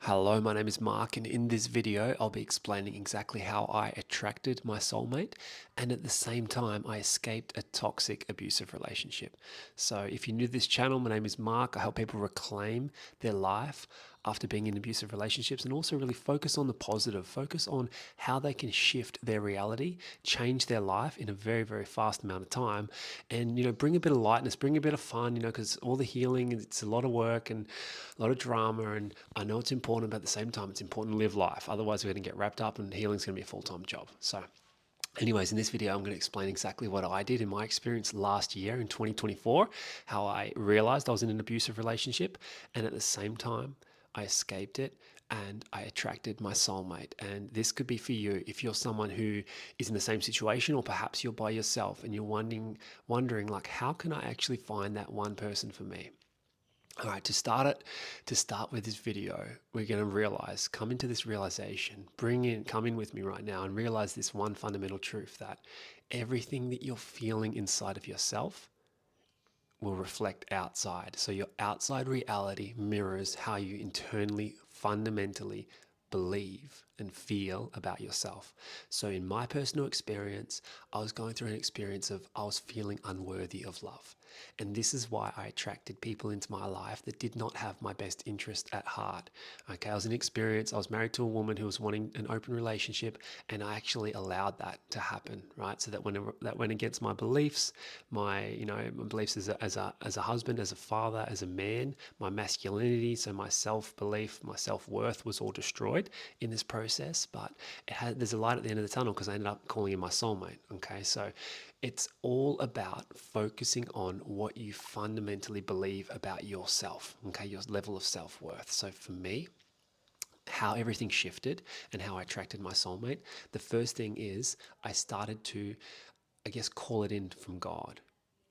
Hello, my name is Mark, and in this video, I'll be explaining exactly how I attracted my soulmate and at the same time, I escaped a toxic, abusive relationship. So, if you're new to this channel, my name is Mark. I help people reclaim their life after being in abusive relationships and also really focus on the positive, focus on how they can shift their reality, change their life in a very, very fast amount of time, and bring a bit of lightness, bring a bit of fun, because all the healing, it's a lot of work and a lot of drama, and I know it's important, but at the same time, it's important to live life. Otherwise, we're going to get wrapped up and healing's going to be a full-time job. So anyways, in this video, I'm going to explain exactly what I did in my experience last year in 2024, how I realized I was in an abusive relationship, and at the same time, I escaped it and I attracted my soulmate. And this could be for you if you're someone who is in the same situation, or perhaps you're by yourself and you're wondering like, how can I actually find that one person for me? All right, to start with this video, we're going to come into this realization, come in with me right now and realize this one fundamental truth that everything that you're feeling inside of yourself will reflect outside. So your outside reality mirrors how you internally, fundamentally believe and feel about yourself. So in my personal experience, I was going through an experience of I was feeling unworthy of love. And this is why I attracted people into my life that did not have my best interest at heart. Okay, I was in experience, I was married to a woman who was wanting an open relationship, and I actually allowed that to happen, right? So that went against my beliefs, my beliefs as a husband, as a father, as a man, my masculinity, so my self-belief, my self-worth was all destroyed in this process. But there's a light at the end of the tunnel because I ended up calling him my soulmate. Okay, so it's all about focusing on what you fundamentally believe about yourself, okay, your level of self-worth. So for me, how everything shifted and how I attracted my soulmate, the first thing is I started to, I guess, call it in from God.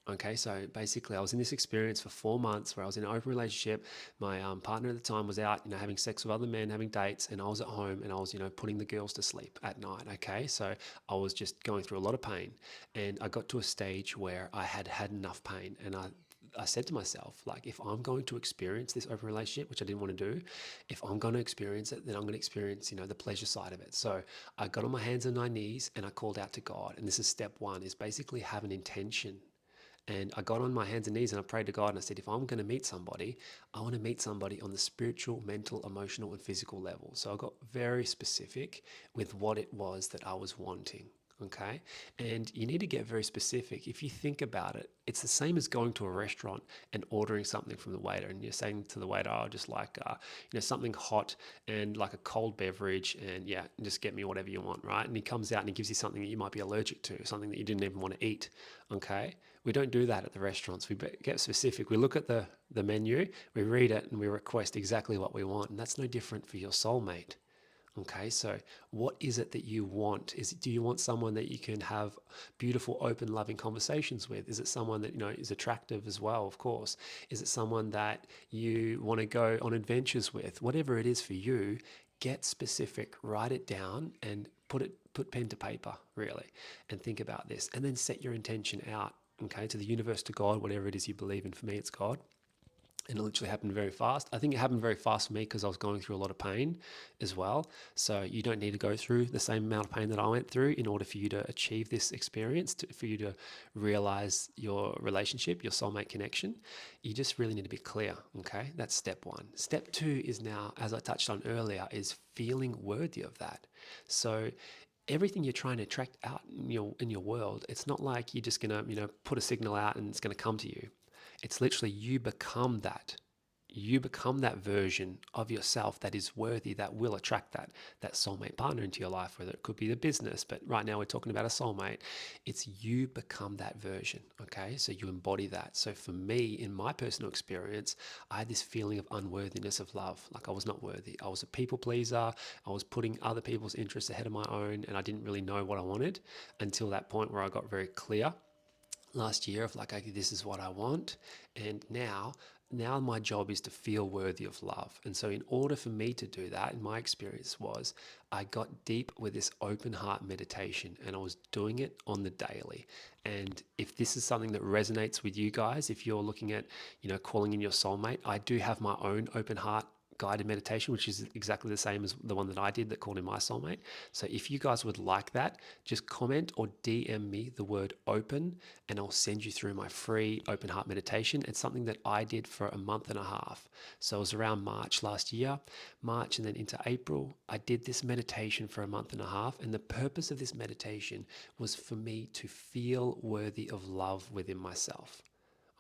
Okay, so basically, I was in this experience for 4 months where I was in an open relationship. My partner at the time was out, having sex with other men, having dates, and I was at home and I was, putting the girls to sleep at night. Okay, so I was just going through a lot of pain, and I got to a stage where I had had enough pain, and I said to myself, like, if I'm going to experience this open relationship, which I didn't want to do, if I'm going to experience it, then I'm going to experience, the pleasure side of it. So I got on my hands and my knees and I called out to God. And this is step one, is basically have an intention. And I got on my hands and knees and I prayed to God and I said, if I'm going to meet somebody, I want to meet somebody on the spiritual, mental, emotional, and physical level. So I got very specific with what it was that I was wanting. Okay. And you need to get very specific. If you think about it, it's the same as going to a restaurant and ordering something from the waiter. And you're saying to the waiter, oh, just like, something hot and like a cold beverage. And yeah, just get me whatever you want. Right. And he comes out and he gives you something that you might be allergic to, something that you didn't even want to eat. Okay. We don't do that at the restaurants. We get specific. We look at the menu, we read it, and we request exactly what we want. And that's no different for your soulmate. Okay, so what is it that you want? Do you want someone that you can have beautiful, open, loving conversations with? Is it someone that is attractive as well? Of course. Is it someone that you want to go on adventures with? Whatever it is for you, get specific, write it down, and put pen to paper really, and think about this, and then set your intention out. Okay, to the universe, to God, whatever it is you believe in. For me, it's God. And it literally happened very fast. I think it happened very fast for me because I was going through a lot of pain as well. So you don't need to go through the same amount of pain that I went through in order for you to achieve this experience, for you to realize your relationship, your soulmate connection. You just really need to be clear, okay? That's step one. Step two is now, as I touched on earlier, is feeling worthy of that. So everything you're trying to attract out in your world, it's not like you're just gonna, put a signal out and it's gonna come to you. It's literally you become that. You become that version of yourself that is worthy, that will attract that soulmate partner into your life, whether it could be the business, but right now we're talking about a soulmate. It's you become that version, okay? So you embody that. So for me, in my personal experience, I had this feeling of unworthiness of love, like I was not worthy. I was a people pleaser. I was putting other people's interests ahead of my own, and I didn't really know what I wanted until that point where I got very clear last year of like, okay, this is what I want. And now my job is to feel worthy of love. And so in order for me to do that, in my experience was I got deep with this open heart meditation, and I was doing it on the daily. And if this is something that resonates with you guys, if you're looking at, calling in your soulmate, I do have my own open heart guided meditation, which is exactly the same as the one that I did that called in my soulmate. So if you guys would like that, just comment or DM me the word open, and I'll send you through my free open heart meditation. It's something that I did for a month and a half. So it was around March last year, March and then into April. I did this meditation for a month and a half. And the purpose of this meditation was for me to feel worthy of love within myself.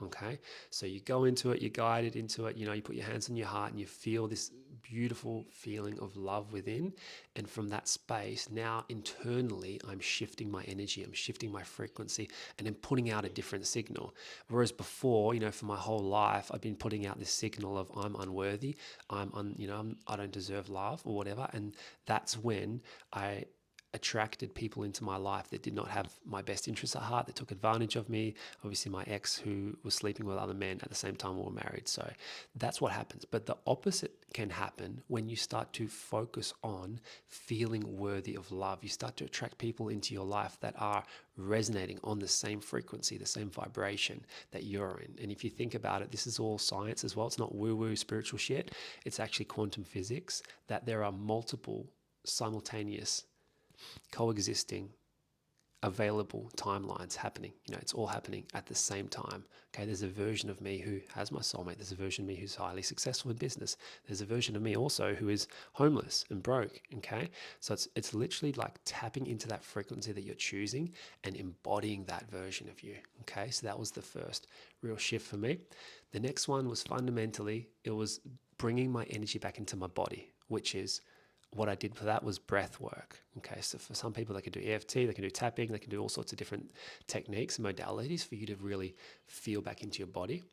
Okay, so you go into it, you're guided into it, you put your hands on your heart and you feel this beautiful feeling of love within. And from that space, now internally, I'm shifting my energy, I'm shifting my frequency, and I'm putting out a different signal. Whereas before, for my whole life, I've been putting out this signal of I'm unworthy, I don't deserve love or whatever. And that's when I attracted people into my life that did not have my best interests at heart, that took advantage of me. Obviously, my ex who was sleeping with other men at the same time we were married. So that's what happens. But the opposite can happen when you start to focus on feeling worthy of love. You start to attract people into your life that are resonating on the same frequency, the same vibration that you're in. And if you think about it, this is all science as well. It's not woo-woo spiritual shit. It's actually quantum physics, that there are multiple simultaneous coexisting available timelines happening. It's all happening at the same time. Okay, there's a version of me who has my soulmate. There's a version of me who's highly successful in business. There's a version of me also who is homeless and broke. Okay, so it's literally like tapping into that frequency that you're choosing and embodying that version of you. Okay, so that was the first real shift for me. The next one was fundamentally, it was bringing my energy back into my body, which is what I did for that was breath work. Okay, so for some people, they can do EFT, they can do tapping, they can do all sorts of different techniques and modalities for you to really feel back into your body.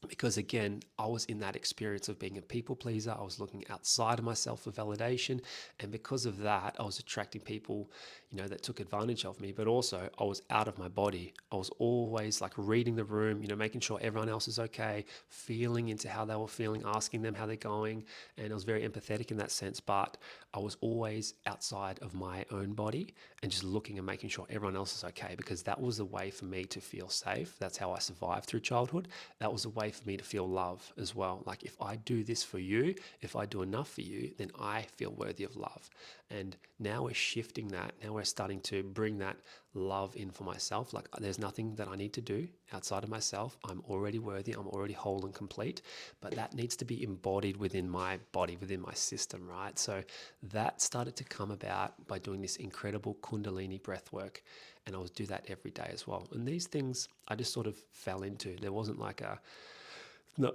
Because again, I was in that experience of being a people pleaser. I was looking outside of myself for validation. And because of that, I was attracting people, that took advantage of me. But also I was out of my body. I was always like reading the room, making sure everyone else is okay, feeling into how they were feeling, asking them how they're going. And I was very empathetic in that sense. But I was always outside of my own body and just looking and making sure everyone else is okay, because that was a way for me to feel safe. That's how I survived through childhood. That was a way for me to feel love as well. Like, if I do this for you, if I do enough for you, then I feel worthy of love. And now we're shifting that. Now we're starting to bring that love in for myself. Like, there's nothing that I need to do outside of myself. I'm already worthy. I'm already whole and complete. But that needs to be embodied within my body, within my system, right? So that started to come about by doing this incredible kundalini breath work. And I would do that every day as well. And these things I just sort of fell into. There wasn't like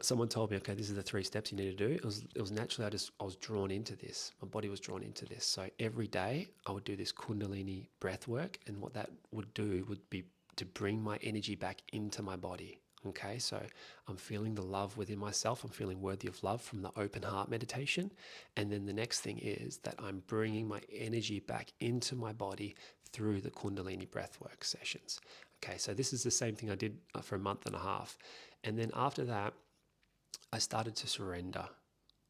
someone told me, okay, this is the 3 steps you need to do. It was naturally, I was drawn into this. My body was drawn into this. So every day I would do this kundalini breath work. And what that would do would be to bring my energy back into my body. Okay, so I'm feeling the love within myself. I'm feeling worthy of love from the open heart meditation. And then the next thing is that I'm bringing my energy back into my body through the kundalini breathwork sessions. Okay, so this is the same thing I did for a month and a half. And then after that, I started to surrender.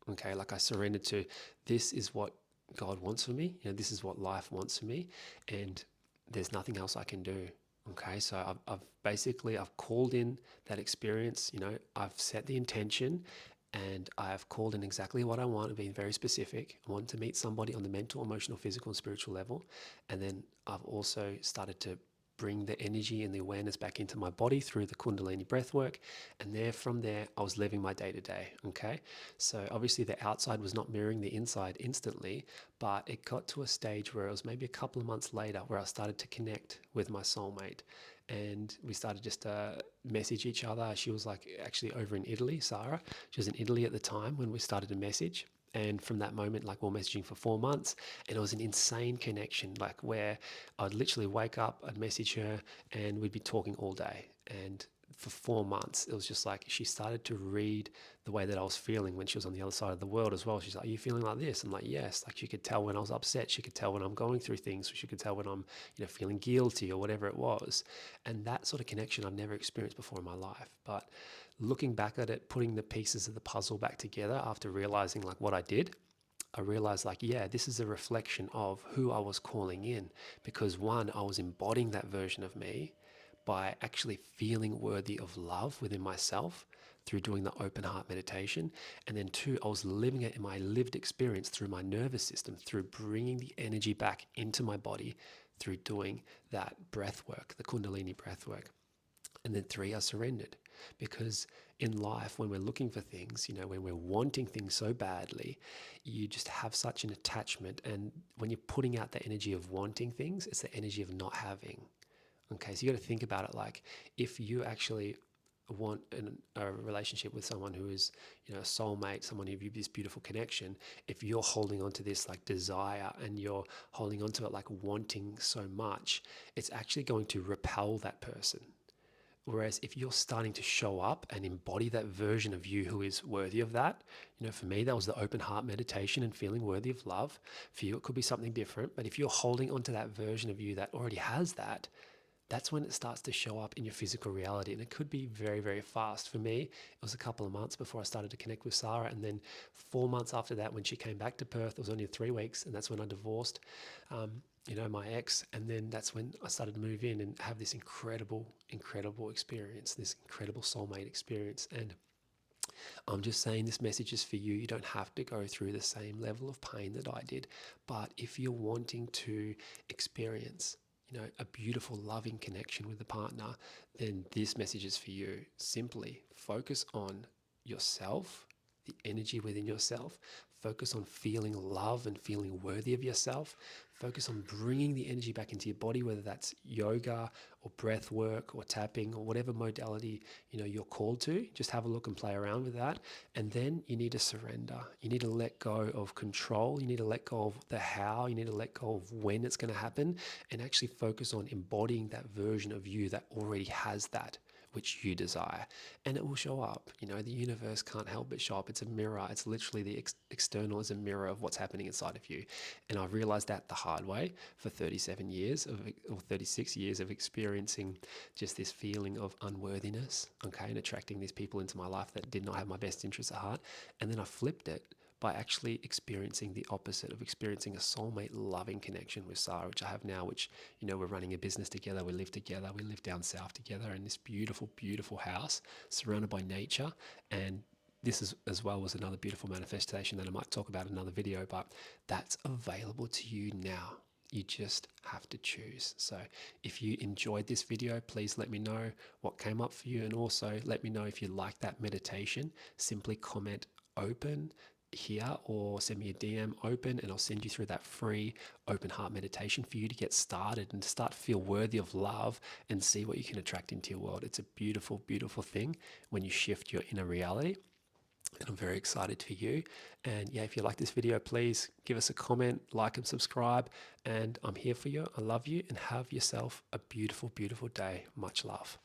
Okay, like I surrendered to, this is what God wants for me. This is what life wants for me. And there's nothing else I can do. Okay, so I've called in that experience. I've set the intention, and I've called in exactly what I want. I've been very specific. I want to meet somebody on the mental, emotional, physical, and spiritual level. And then I've also started to bring the energy and the awareness back into my body through the kundalini breath work. And from there, I was living my day to day. Okay. So obviously the outside was not mirroring the inside instantly, but it got to a stage where it was maybe a couple of months later where I started to connect with my soulmate. And we started just to message each other. She was like actually over in Italy, Sara. She was in Italy at the time when we started to message. And from that moment, like, we're messaging for 4 months, and it was an insane connection, like where I'd literally wake up, I'd message her, and we'd be talking all day. And for 4 months, it was just like she started to read the way that I was feeling when she was on the other side of the world as well. She's like, "Are you feeling like this?" I'm like, "Yes." Like, she could tell when I was upset. She could tell when I'm going through things. She could tell when I'm, feeling guilty or whatever it was. And that sort of connection I've never experienced before in my life. But looking back at it, putting the pieces of the puzzle back together after realizing like what I did, I realized like, yeah, this is a reflection of who I was calling in, because one, I was embodying that version of me by actually feeling worthy of love within myself through doing the open heart meditation. And then two, I was living it in my lived experience through my nervous system, through bringing the energy back into my body through doing that breath work, the kundalini breath work. And then three, I surrendered. Because in life, when we're looking for things, when we're wanting things so badly, you just have such an attachment. And when you're putting out the energy of wanting things, it's the energy of not having. Okay, so you got to think about it like if you actually want a relationship with someone who is, a soulmate, someone who you have this beautiful connection, if you're holding on to this like desire and you're holding on to it like wanting so much, it's actually going to repel that person. Whereas if you're starting to show up and embody that version of you who is worthy of that, for me, that was the open heart meditation and feeling worthy of love. For you, it could be something different. But if you're holding onto that version of you that already has that, that's when it starts to show up in your physical reality. And it could be very, very fast. For me, it was a couple of months before I started to connect with Sara. And then 4 months after that, when she came back to Perth, it was only 3 weeks. And that's when I divorced, my ex. And then that's when I started to move in and have this incredible, incredible experience, this incredible soulmate experience. And I'm just saying this message is for you. You don't have to go through the same level of pain that I did. But if you're wanting to experience a beautiful, loving connection with a partner, then this message is for you. Simply focus on yourself, the energy within yourself. Focus on feeling love and feeling worthy of yourself. Focus on bringing the energy back into your body, whether that's yoga or breath work or tapping or whatever modality you're called to. Just have a look and play around with that. And then you need to surrender. You need to let go of control. You need to let go of the how. You need to let go of when it's going to happen and actually focus on embodying that version of you that already has that which you desire, and it will show up. The universe can't help but show up. It's a mirror. It's literally the external is a mirror of what's happening inside of you. And I realized that the hard way for 37 years or 36 years of experiencing just this feeling of unworthiness, okay, and attracting these people into my life that did not have my best interests at heart. And then I flipped it by actually experiencing the opposite of experiencing a soulmate loving connection with Sara, which I have now, which, we're running a business together, we live together, we live down south together in this beautiful, beautiful house surrounded by nature. And this is as well was another beautiful manifestation that I might talk about in another video, but that's available to you now. You just have to choose. So if you enjoyed this video, please let me know what came up for you. And also let me know if you like that meditation. Simply comment open here or send me a DM open and I'll send you through that free open heart meditation for you to get started and to start to feel worthy of love and see what you can attract into your world. It's a beautiful, beautiful thing when you shift your inner reality. And I'm very excited for you. And yeah, if you like this video, please give us a comment, like and subscribe. And I'm here for you. I love you and have yourself a beautiful, beautiful day. Much love.